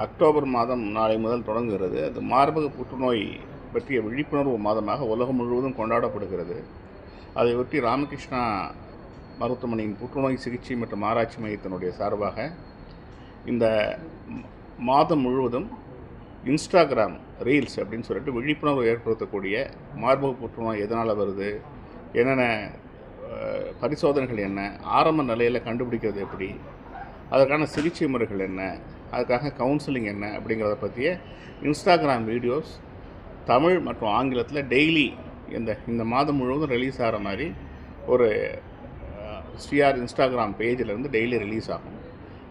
October மாதம் நாளை முதல் தொடங்குகிறது. அது மார்பக புற்றுநோய் பற்றிய விழிப்புணர்வு மாதமாக உலகம் முழுவதும் கொண்டாடப்படுகிறது. அதை ஒட்டி ராமகிருஷ்ணா மருத்துவமனையின் புற்றுநோய் சிகிச்சை மற்றும் ஆராய்ச்சி மையத்தினுடைய சார்பாக இந்த மாதம் முழுவதும் இன்ஸ்டாகிராம் ரீல்ஸ் அப்படின்னு சொல்லிட்டு விழிப்புணர்வு ஏற்படுத்தக்கூடிய மார்பக புற்றுநோய் எதனால் வருது, என்னென்ன பரிசோதனைகள் என்ன, ஆரம்ப நிலையில் கண்டுபிடிக்கிறது எப்படி, அதற்கான சிகிச்சை முறைகள் என்ன, அதுக்காக கவுன்சிலிங் என்ன அப்படிங்கிறத பற்றிய இன்ஸ்டாகிராம் வீடியோஸ் தமிழ் மற்றும் ஆங்கிலத்தில் டெய்லி இந்த மாதம் முழுவதும் ரிலீஸ் ஆகிற மாதிரி ஒரு ஸ்ரீஆர் இன்ஸ்டாகிராம் பேஜிலேருந்து டெய்லி ரிலீஸ் ஆகும்.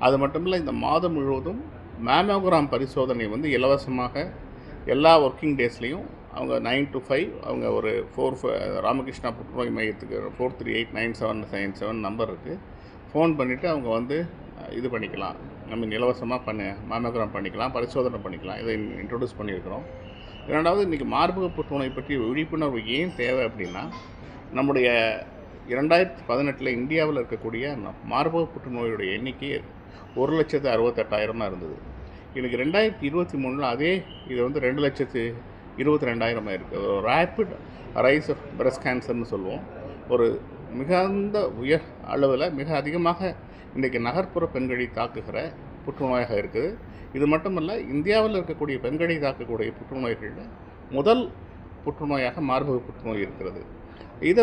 அது மட்டும் இல்லை, இந்த மாதம் முழுவதும் மேமோகிராம் பரிசோதனை இலவசமாக எல்லா ஒர்க்கிங் டேஸ்லேயும் அவங்க 9 to 5 அவங்க ஒரு ராமகிருஷ்ணா புற்றுநோய் மையத்துக்கு 43897797 நம்பர் இருக்குது. ஃபோன் பண்ணிவிட்டு அவங்க இது பண்ணிக்கலாம், இலவசமாக மேமோகிராம் பண்ணிக்கலாம், பரிசோதனை பண்ணிக்கலாம். இதை இன்ட்ரடியூஸ் பண்ணியிருக்கிறோம். இரண்டாவது, இன்றைக்கி மார்பக புற்றுநோய் பற்றி விழிப்புணர்வு ஏன் தேவை அப்படின்னா, நம்முடைய 2018 இந்தியாவில் இருக்கக்கூடிய மார்பக புற்றுநோயுடைய எண்ணிக்கை 1,68,000 இருந்தது. இன்றைக்கி 2023 அதே இது 2,22,000 இருக்குது. ஒரு ரேப்பிட் ரைஸ் ஆஃப் பிரஸ்ட் கேன்சர்னு சொல்லுவோம். ஒரு மிகுந்த உயர் அளவில் மிக அதிகமாக இன்றைக்கி நகர்ப்புற பெண்களை தாக்குகிற புற்றுநோயாக இருக்குது. இது மட்டுமல்ல, இந்தியாவில் இருக்கக்கூடிய பெண்களை தாக்கக்கூடிய புற்றுநோய்களில் முதல் புற்றுநோயாக மார்பக புற்றுநோய் இருக்கிறது. இதை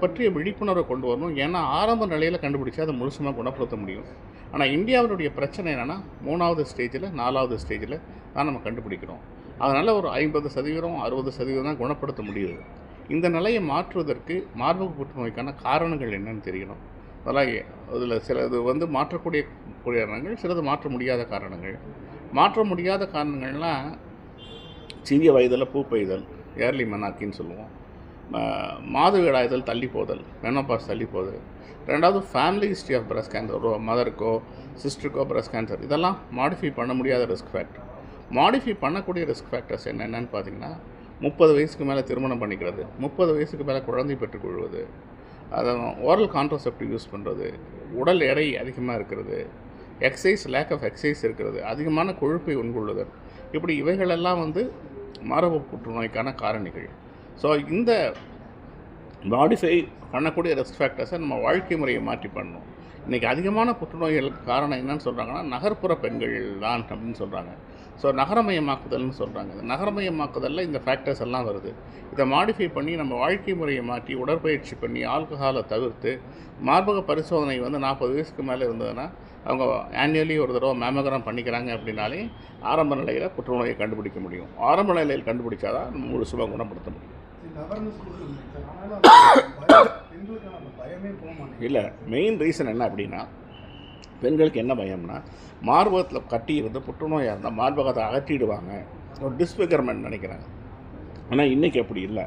பற்றிய விழிப்புணர்வை கொண்டு வரணும். ஏன்னா ஆரம்ப நிலையில் கண்டுபிடிச்சா அதை முழுசுமாக குணப்படுத்த முடியும். ஆனால் இந்தியாவினுடைய பிரச்சனை என்னென்னா, 3வது ஸ்டேஜில் 4வது ஸ்டேஜில் தான் நம்ம கண்டுபிடிக்கிறோம். அதனால் ஒரு 50%, 60% தான் குணப்படுத்த முடியுது. இந்த நிலையை மாற்றுவதற்கு மார்பக புற்றுநோய்க்கான காரணங்கள் என்னன்னு தெரியணும். அதெல்லாம் அதில் சிலது மாற்றக்கூடிய காரணங்கள், சிலது மாற்ற முடியாத காரணங்கள். மாற்ற முடியாத காரணங்கள்லாம் சிறிய வயதில் பூ பெய்தல், ஏர்லி மெனார்க்கின்னு சொல்லுவோம், மாதவிடாய்தல் தள்ளி போதல், மெனோபாஸ் தள்ளி போதல். ரெண்டாவது, family history of breast cancer, மதருக்கோ சிஸ்டருக்கோ பிரஸ்ட் கேன்சர், இதெல்லாம் மாடிஃபை பண்ண முடியாத ரிஸ்க் ஃபேக்டர். மாடிஃபை பண்ணக்கூடிய ரிஸ்க் ஃபேக்டர்ஸ் என்னென்னு பார்த்தீங்கன்னா, 30 வயசுக்கு மேலே திருமணம் பண்ணிக்கிறது, 30 வயசுக்கு மேலே குழந்தை பெற்றுக்கொள்வது, ஓரல் கான்ட்ரசெப்டிவ் யூஸ் பண்ணுறது, உடல் எடை அதிகமாக இருக்கிறது, லேக் ஆஃப் எக்ஸசைஸ் இருக்கிறது, அதிகமான கொழுப்பை உட்கொள்ளுதல், இப்படி இவைகளெல்லாம் மார்பக புற்றுநோய்க்கான காரணிகள். ஸோ இந்த மாடிஃபை பண்ணக்கூடிய ரிஸ்க் ஃபேக்டர்ஸை நம்ம வாழ்க்கை முறையை மாற்றி பண்ணணும். இன்றைக்கி அதிகமான புற்றுநோய்களுக்கு காரணம் என்னன்னு சொல்கிறாங்கன்னா, நகர்ப்புற பெண்கள் தான் அப்படின்னு சொல்கிறாங்க. ஸோ நகரமயமாக்குதல்னு சொல்கிறாங்க. இந்த நகரமயமாக்குதலில் இந்த ஃபேக்டர்ஸ் எல்லாம் வருது. இதை மாடிஃபை பண்ணி நம்ம வாழ்க்கை முறையை மாற்றி உடற்பயிற்சி பண்ணி ஆல்கஹாலை தவிர்த்து மார்பக பரிசோதனை 40 வயசுக்கு மேலே இருந்ததுன்னா அவங்க ஆன்யுவலி ஒரு தடவை மேமோகிராம் பண்ணிக்கிறாங்க அப்படின்னாலே ஆரம்ப நிலையில் புற்றுநோயை கண்டுபிடிக்க முடியும். ஆரம்ப நிலையில் கண்டுபிடிச்சாதான் நம்ம முழுசுமாக குணப்படுத்த முடியும். இல்லை, மெயின் ரீசன் என்ன அப்படின்னா, பெண்களுக்கு என்ன பயம்னா, மார்பகத்தில் கட்டி இருந்து புற்றுநோயாக இருந்தால் மார்பகத்தை அகற்றிடுவாங்க, ஒரு டிஸ்ஃபிகர்மெண்ட் நினைக்கிறாங்க. ஆனால் இன்றைக்கி அப்படி இல்லை.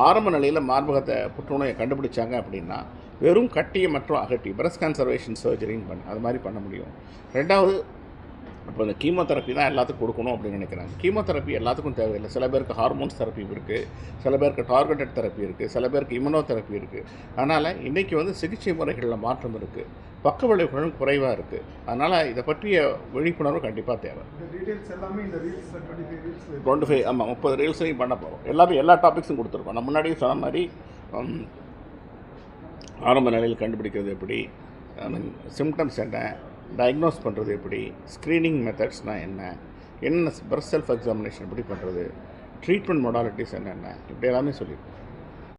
ஆரம்ப நிலையில் மார்பகத்தை புற்றுநோயை கண்டுபிடிச்சாங்க அப்படின்னா வெறும் கட்டியை மற்றும் அகட்டி பிரஸ்ட் கன்சர்வேஷன் சர்ஜரின்னு அது மாதிரி பண்ண முடியும். ரெண்டாவது, இப்போ இந்த கீமோதெரப்பி தான் எல்லாத்துக்கும் கொடுக்கணும் அப்படின்னு நினைக்கிறாங்க. கீமோதெரப்பி எல்லாத்துக்கும் தேவையில்லை. சில பேருக்கு ஹார்மோன்ஸ் தெரப்பி இருக்குது, சில பேருக்கு டார்கெட்டட் தெரப்பி இருக்குது, சில பேருக்கு இம்யூனோதெரப்பி இருக்குது. அதனால் இன்றைக்கி சிகிச்சை முறைகளில் மாற்றம் இருக்குது, பக்க விளைவுகளும் குறைவாக இருக்குது. அதனால் இதை பற்றிய விழிப்புணர்வு கண்டிப்பாக தேவை. 25 ஆமாம் 30 ரீல்ஸையும் பண்ண போகிறோம். எல்லா டாபிக்ஸும் கொடுத்துருக்கோம். நான் முன்னாடியே சொன்ன மாதிரி ஆரம்ப நிலையில் கண்டுபிடிக்கிறது எப்படி, சிம்டம்ஸ் என்ன, டயக்னோஸ் பண்ணுறது எப்படி, ஸ்க்ரீனிங் மெத்தட்ஸ்னால் என்ன பிரஸ்ட் செல்ஃப் எக்ஸாமினேஷன் எப்படி பண்ணுறது, ட்ரீட்மெண்ட் மொடாலிட்டிஸ் என்னென்ன, இப்படி எல்லாமே சொல்லியிருக்கோம்.